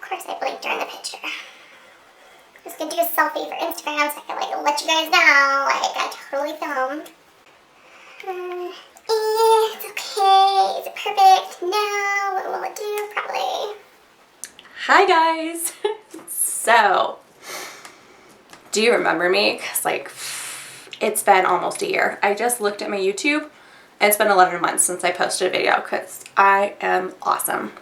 course I blinked during the picture. I was gonna do a selfie for Instagram so I can like let you guys know like I totally filmed. It's okay. Is it perfect? No. What will it do? Probably. Hi guys. So, do you remember me? Cause like it's been almost a year. I just looked at my YouTube and it's been 11 months since I posted a video because I am awesome.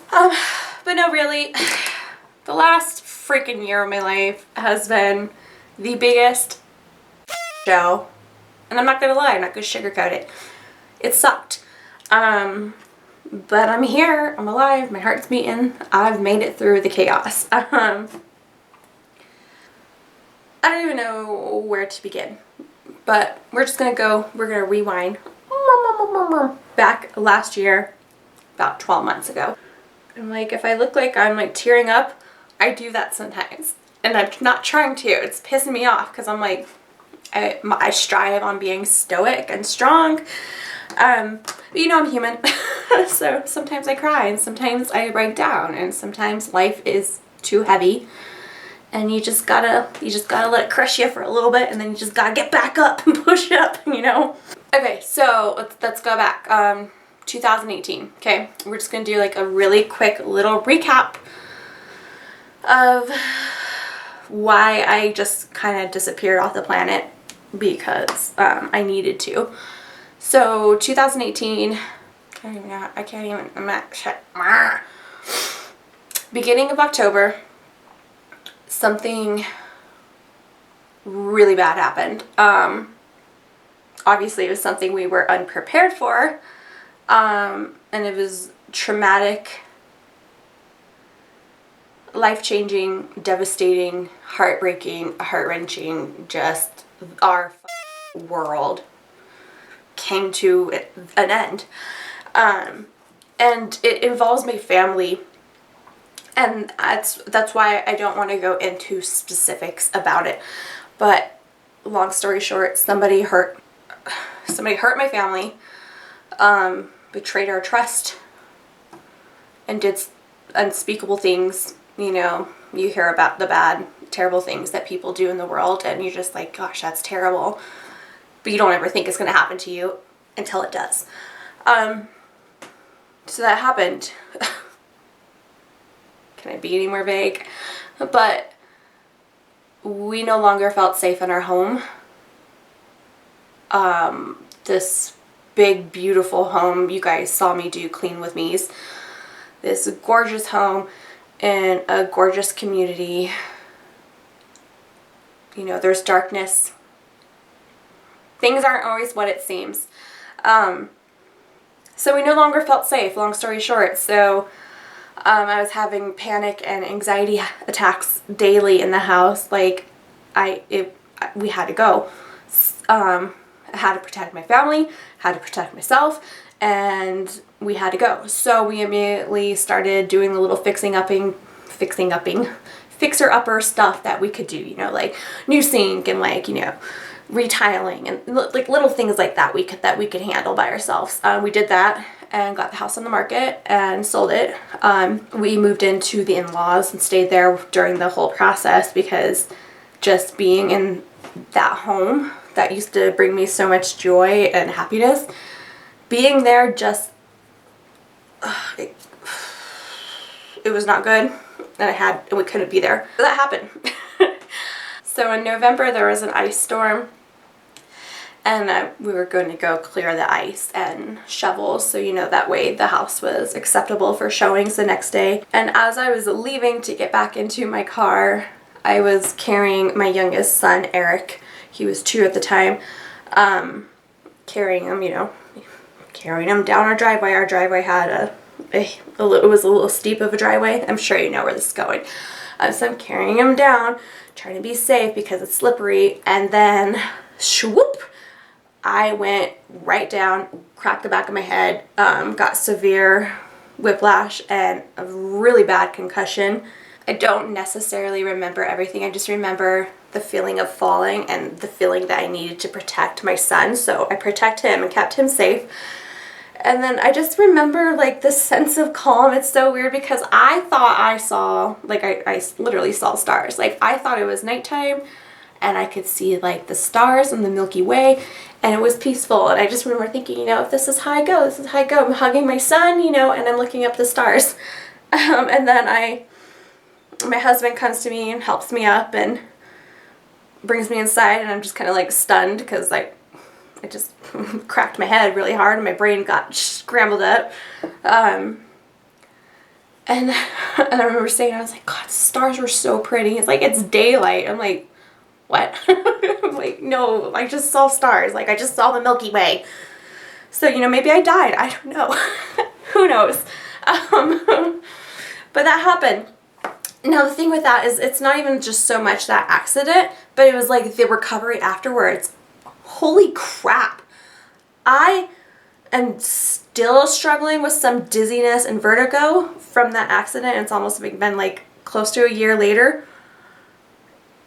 But no, really, the last freaking year of my life has been the biggest show. And I'm not gonna lie, I'm not gonna sugarcoat it. It sucked. But I'm here, I'm alive, my heart's beating. I've made it through the chaos. I don't even know where to begin. But we're gonna rewind back last year, about 12 months ago. And like, if I look like I'm like tearing up, I do that sometimes. And I'm not trying to, it's pissing me off because I'm like, I strive on being stoic and strong. But you know I'm human. So sometimes I cry and sometimes I break down and sometimes life is too heavy. And you just gotta let it crush you for a little bit and then you just gotta get back up and push up, you know? Okay, so let's go back. 2018, okay? We're just gonna do like a really quick little recap of why I just kind of disappeared off the planet because I needed to. So 2018, beginning of October, something really bad happened. Obviously it was something we were unprepared for, and it was traumatic, life-changing, devastating, heartbreaking, heart-wrenching. Just our world came to an end, and it involves my family. And that's why I don't want to go into specifics about it. But long story short, somebody hurt my family, betrayed our trust, and did unspeakable things. You know, you hear about the bad, terrible things that people do in the world, and you're just like, gosh, that's terrible. But you don't ever think it's going to happen to you until it does. So that happened. Can I be any more vague? But we no longer felt safe in our home. This big, beautiful home you guys saw me do Clean With Me's. This gorgeous home in a gorgeous community. You know, there's darkness. Things aren't always what it seems. So we no longer felt safe, long story short. So I was having panic and anxiety attacks daily in the house. Like, we had to go. I had to protect my family, had to protect myself, and we had to go. So we immediately started doing the little fixer-upper stuff that we could do, you know, like new sink and like, you know, retiling and like little things like that we could handle by ourselves. We did that and got the house on the market and sold it. We moved into the in-laws and stayed there during the whole process because just being in that home that used to bring me so much joy and happiness, being there just, it was not good, and we couldn't be there. So that happened. So in November there was an ice storm, and we were going to go clear the ice and shovels, so you know, that way the house was acceptable for showings the next day. And as I was leaving to get back into my car, I was carrying my youngest son, Eric. He was 2 at the time. Carrying him, you know, carrying him down our driveway. Our driveway had it was a little steep of a driveway. I'm sure you know where this is going. So I'm carrying him down, trying to be safe because it's slippery, and then swoop, I went right down, cracked the back of my head, got severe whiplash and a really bad concussion. I don't necessarily remember everything. I just remember the feeling of falling and the feeling that I needed to protect my son. So I protect him and kept him safe. And then I just remember like this sense of calm. It's so weird because I thought I saw, like I literally saw stars. Like I thought it was nighttime and I could see like the stars and the Milky Way and it was peaceful. And I just remember thinking, you know, if this is how I go, this is how I go. I'm hugging my son, you know, and I'm looking up the stars. And then my husband comes to me and helps me up and brings me inside and I'm just kind of like stunned because I just cracked my head really hard and my brain got scrambled up. And I remember saying, I was like, God, the stars were so pretty. It's like, it's daylight. I'm like, what? I'm like, no, I just saw stars. Like, I just saw the Milky Way. So, you know, maybe I died. I don't know. Who knows? But that happened. Now, the thing with that is it's not even just so much that accident, but it was like the recovery afterwards. Holy crap. I am still struggling with some dizziness and vertigo from that accident. It's almost been like close to a year later.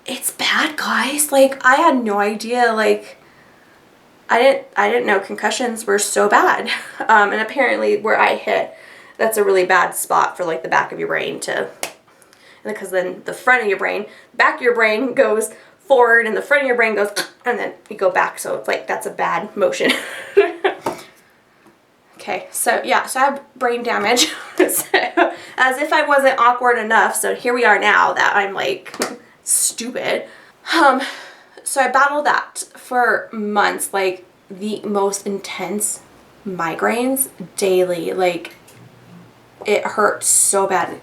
It's bad, guys. Like, I had no idea. Like, I didn't know concussions were so bad. And apparently where I hit, that's a really bad spot for like the back of your brain to, because then the front of your brain, back of your brain goes forward and the front of your brain goes and then you go back, so it's like that's a bad motion. Okay, so yeah, so I have brain damage. So, as if I wasn't awkward enough, so here we are now that I'm like stupid. So I battled that for months, like the most intense migraines daily. Like it hurt so bad.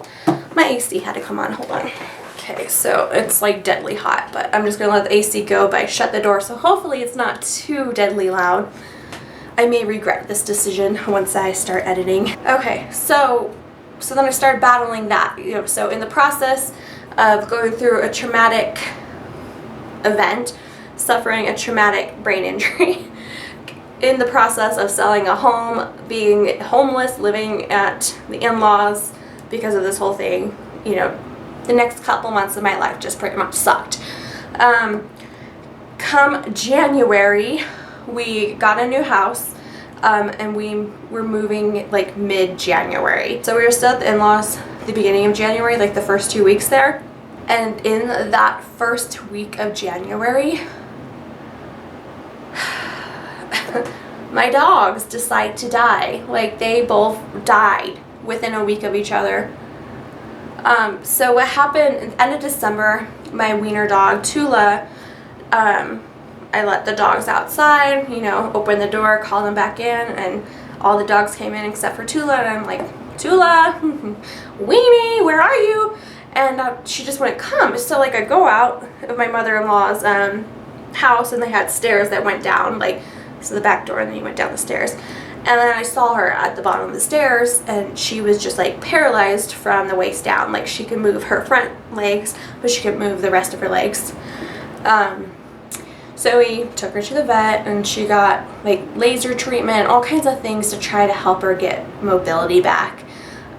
My AC had to come on, hold on. Okay, so it's like deadly hot, but I'm just gonna let the AC go, but I shut the door, so hopefully it's not too deadly loud. I may regret this decision once I start editing. Okay, so then I started battling that, you know, so in the process of going through a traumatic event, suffering a traumatic brain injury, in the process of selling a home, being homeless, living at the in-laws because of this whole thing, you know, the next couple months of my life just pretty much sucked. Come January, we got a new house, and we were moving like mid-January. So we were still at the in-laws the beginning of January, like the first 2 weeks there. And in that first week of January, my dogs decide to die. Like they both died within a week of each other. So what happened at the end of December, my wiener dog, Tula, I let the dogs outside, you know, opened the door, called them back in, and all the dogs came in except for Tula, and I'm like, Tula, Weenie, where are you? And she just wouldn't come. So like I go out of my mother-in-law's house, and they had stairs that went down, like, so the back door, and then you went down the stairs. And then I saw her at the bottom of the stairs, and she was just like paralyzed from the waist down. Like she could move her front legs, but she couldn't move the rest of her legs. So we took her to the vet, and she got like laser treatment, all kinds of things to try to help her get mobility back.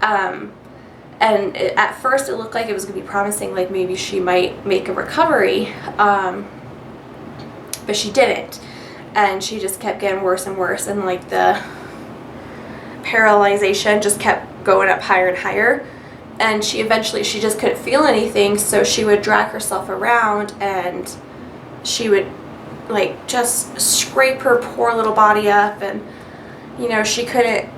And at first it looked like it was going to be promising, like maybe she might make a recovery, but she didn't. And she just kept getting worse and worse, and like the paralyzation just kept going up higher and higher. And she just couldn't feel anything, so she would drag herself around, and she would like just scrape her poor little body up, and you know, she couldn't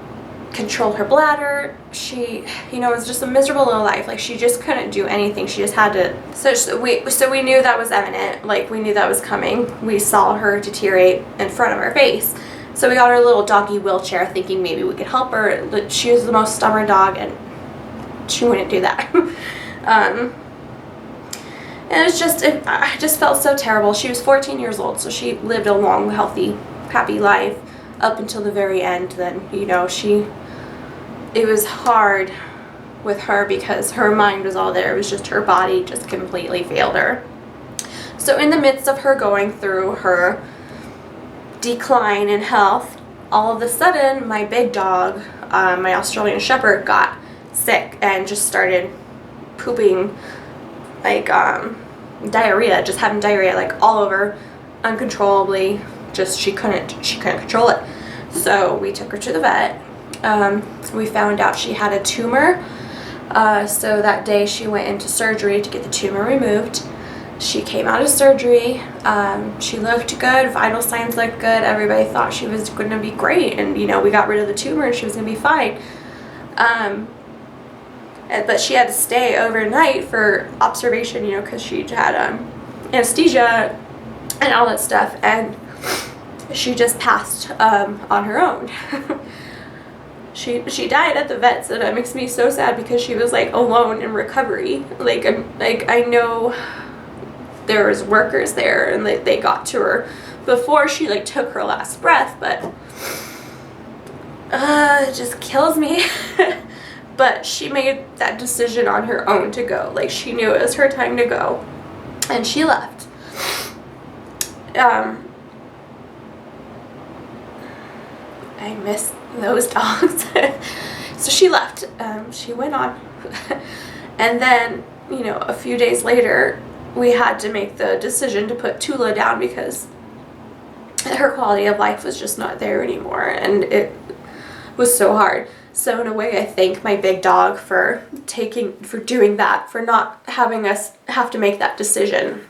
control her bladder. She, you know, it was just a miserable little life. Like she just couldn't do anything. She just had to. So we knew that was imminent. Like we knew that was coming. We saw her deteriorate in front of our face. So we got her a little doggy wheelchair, thinking maybe we could help her. But she was the most stubborn dog, and she wouldn't do that. And it was just, I just felt so terrible. She was 14 years old, so she lived a long, healthy, happy life up until the very end. Then, you know, it was hard with her because her mind was all there. It was just her body just completely failed her. So in the midst of her going through her decline in health, all of a sudden my big dog, my Australian Shepherd, got sick and just started pooping like diarrhea, just having diarrhea like all over uncontrollably. Just she couldn't control it. So we took her to the vet. We found out she had a tumor. So that day she went into surgery to get the tumor removed. She came out of surgery. She looked good. Vital signs looked good. Everybody thought she was going to be great. And, you know, we got rid of the tumor and she was going to be fine. But she had to stay overnight for observation, you know, because she had anesthesia and all that stuff. And she just passed on her own. She died at the vet, and that makes me so sad because she was like alone in recovery. I know there was workers there and they got to her before she like took her last breath, but it just kills me. But she made that decision on her own to go. Like, she knew it was her time to go, and she left. I miss those dogs. So she left. She went on. And then, you know, a few days later, we had to make the decision to put Tula down because her quality of life was just not there anymore, and it was so hard. So in a way, I thank my big dog for doing that, for not having us have to make that decision.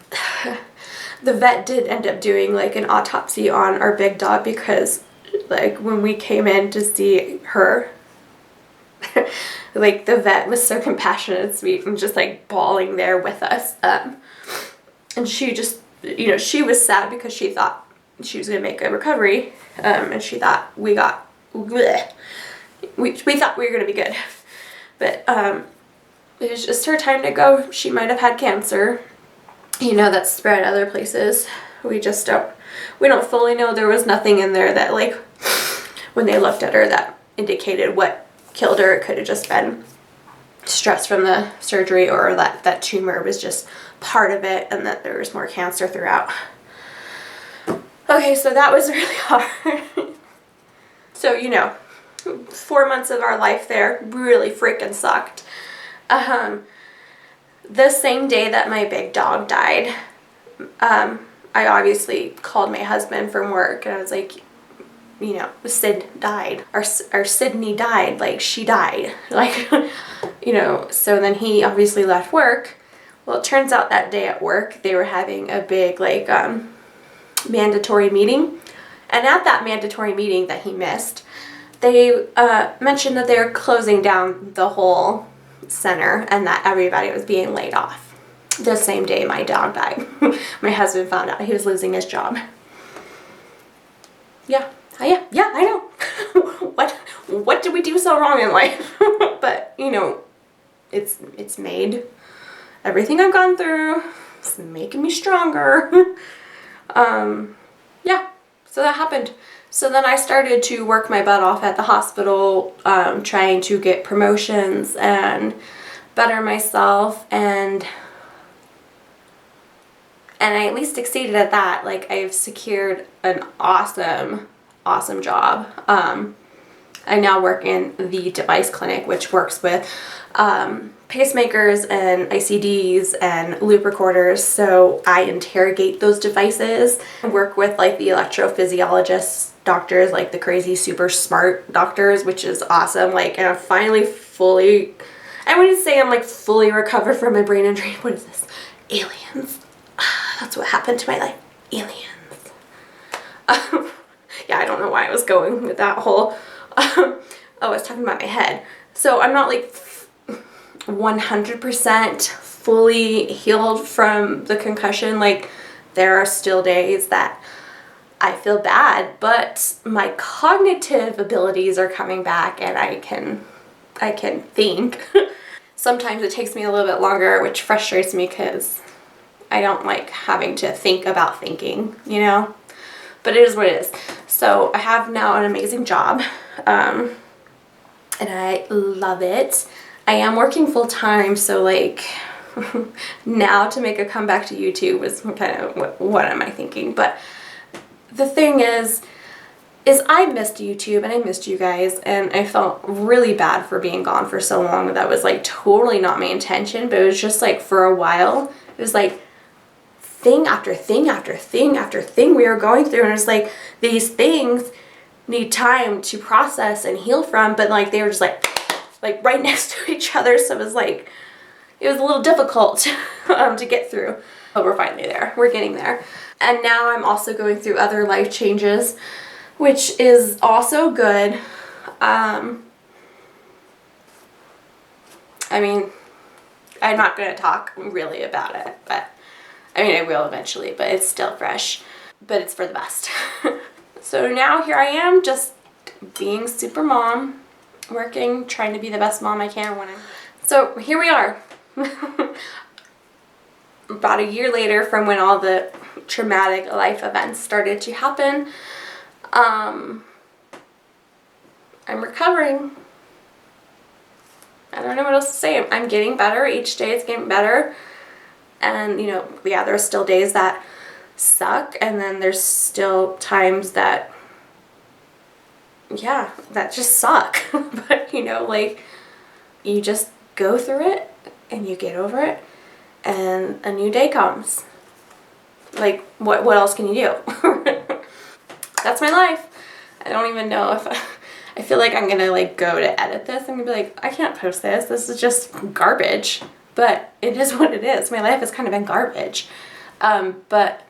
The vet did end up doing like an autopsy on our big dog because like when we came in to see her, like the vet was so compassionate and sweet and just like bawling there with us. And she just, you know, she was sad because she thought she was going to make a recovery. And she thought we thought we were going to be good. But it was just her time to go. She might have had cancer, you know, that spread other places. We don't fully know. There was nothing in there that, like, when they looked at her that indicated what killed her. It could have just been stress from the surgery, or that tumor was just part of it and that there was more cancer throughout. Okay, so that was really hard. So, you know, 4 months of our life there really freaking sucked. The same day that my big dog died, I obviously called my husband from work and I was like, you know, Sid died. Our Sydney died. Like, she died. Like, you know, so then he obviously left work. Well, it turns out that day at work, they were having a big, like, mandatory meeting. And at that mandatory meeting that he missed, they mentioned that they were closing down the whole center and that everybody was being laid off. The same day my dog died. My husband found out he was losing his job. Yeah, I know. What did we do so wrong in life? But, you know, it's made everything I've gone through. It's making me stronger. Yeah, so that happened. So then I started to work my butt off at the hospital, trying to get promotions and better myself, and I at least succeeded at that. Like, I've secured an awesome job. I now work in the device clinic, which works with pacemakers and ICDs and loop recorders. So I interrogate those devices. I work with like the electrophysiologists, doctors, like the crazy super smart doctors, which is awesome. Like, and I'm finally I wouldn't say I'm like fully recovered from my brain injury. What is this? Aliens. That's what happened to my life. Aliens. Yeah, I don't know why I was going with that whole, oh, I was talking about my head. So I'm not like 100% fully healed from the concussion. Like, there are still days that I feel bad, but my cognitive abilities are coming back and I can think. Sometimes it takes me a little bit longer, which frustrates me because I don't like having to think about thinking, you know? But it is what it is. So I have now an amazing job, and I love it. I am working full time, so like now to make a comeback to YouTube is kind of what am I thinking? But the thing is I missed YouTube and I missed you guys, and I felt really bad for being gone for so long. That was like totally not my intention, but it was just like for a while, it was like thing after thing after thing after thing we were going through, and it's like these things need time to process and heal from, but like they were just like right next to each other, so it was a little difficult to get through. But we're finally there. We're getting there. And now I'm also going through other life changes, which is also good. I mean, I'm not going to talk really about it, but I mean, I will eventually, but it's still fresh, but it's for the best. So now here I am, just being super mom, working, trying to be the best mom I can when so here we are. About a year later from when all the traumatic life events started to happen. I'm recovering. I don't know what else to say. I'm getting better. Each day it's getting better. And, you know, yeah, there's still days that suck. And then there's still times that, yeah, that just suck. But, you know, like, you just go through it and you get over it. And a new day comes. Like, what else can you do? That's my life. I don't even know if I feel like I'm gonna like go to edit this. I'm gonna be like, I can't post this. This is just garbage. But it is what it is. My life has kind of been garbage. But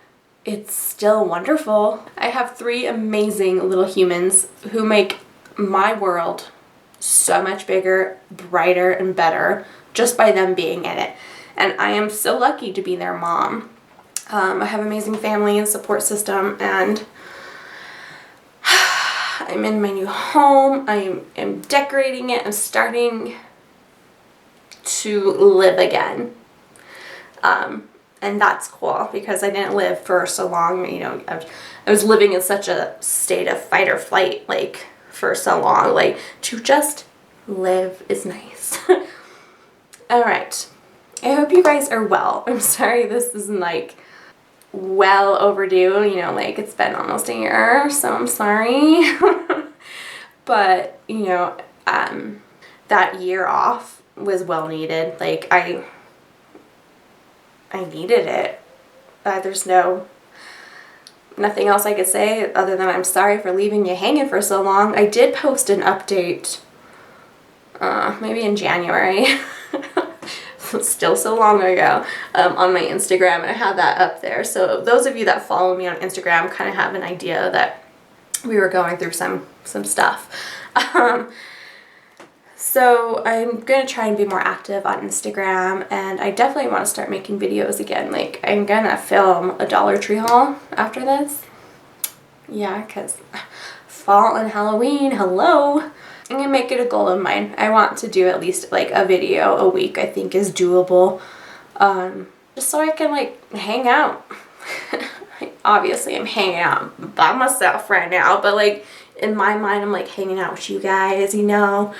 it's still wonderful. I have 3 amazing little humans who make my world so much bigger, brighter, and better just by them being in it. And I am so lucky to be their mom. I have an amazing family and support system, and I'm in my new home. I am decorating it. I'm starting to live again. And that's cool because I didn't live for so long. You know, I was living in such a state of fight or flight, like, for so long. Like, to just live is nice. All right. I hope you guys are well. I'm sorry this isn't, like, well overdue. You know, like, it's been almost a year, so I'm sorry. But, you know, that year off was well needed. Like, I needed it. There's nothing else I could say other than I'm sorry for leaving you hanging for so long. I did post an update maybe in January. Still so long ago, on my Instagram, and I have that up there. So those of you that follow me on Instagram kind of have an idea that we were going through some stuff. So I'm going to try and be more active on Instagram, and I definitely want to start making videos again. Like, I'm going to film a Dollar Tree haul after this. Yeah, because fall and Halloween, hello. I'm going to make it a goal of mine. I want to do at least like a video a week. I think is doable. Just so I can like hang out. Obviously I'm hanging out by myself right now, but like in my mind I'm like hanging out with you guys, you know.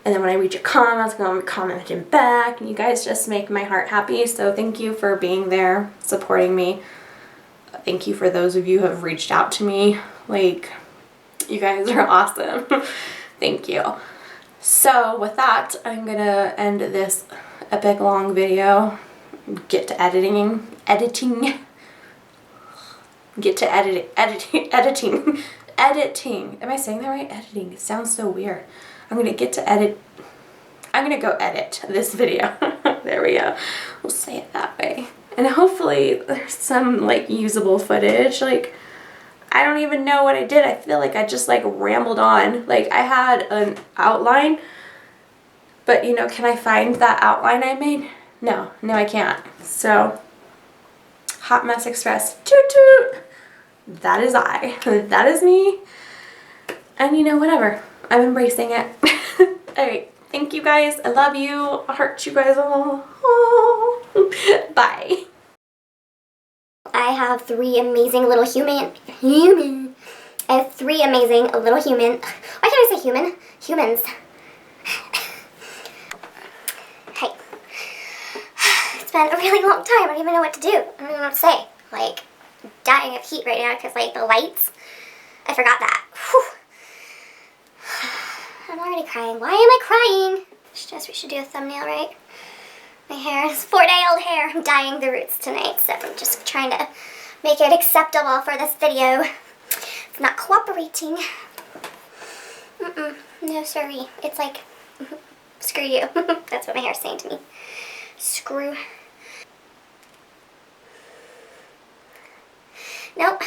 And then when I read your comments, I'm going to comment back, and you guys just make my heart happy. So thank you for being there, supporting me. Thank you for those of you who have reached out to me. Like, you guys are awesome. Thank you. So with that, I'm gonna end this epic long video. Get to editing. Get to editing. Am I saying that right? Editing. It sounds so weird. I'm gonna go edit this video. There we go. We'll say it that way. And hopefully there's some like usable footage. Like, I don't even know what I did. I feel like I just like rambled on. Like, I had an outline, but you know, can I find that outline I made? No, I can't. So, Hot Mess Express, toot toot. That is I. That is me. And you know, whatever. I'm embracing it. Alright, thank you guys. I love you. I heart you guys all. Bye. I have 3 amazing little human. I have 3 amazing little human. Why can't I say human? Humans. Hey. It's been a really long time. I don't even know what to do. I don't even know what to say. Like, dying of heat right now because, like, the lights. I forgot that. Whew. I'm already crying. Why am I crying? We should do a thumbnail, right? My hair is 4-day-old hair. I'm dyeing the roots tonight, so I'm just trying to make it acceptable for this video. It's not cooperating. No, sorry. It's like, screw you. That's what my hair's saying to me. Screw. Nope.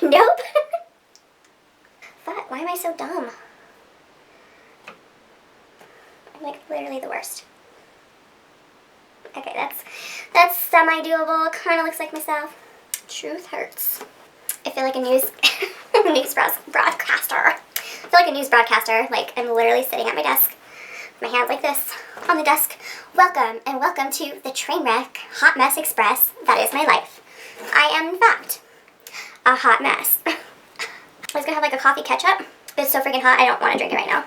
Nope. Fuck, why am I so dumb? I'm like literally the worst. Okay, that's semi-doable. Kind of looks like myself. Truth hurts. I feel like a news broadcaster. I feel like a news broadcaster. Like I'm literally sitting at my desk, my hands like this on the desk. Welcome to the Trainwreck Hot Mess Express. That is my life. I am in fact a hot mess. I was gonna have like a coffee ketchup, but it's so freaking hot I don't want to drink it right now.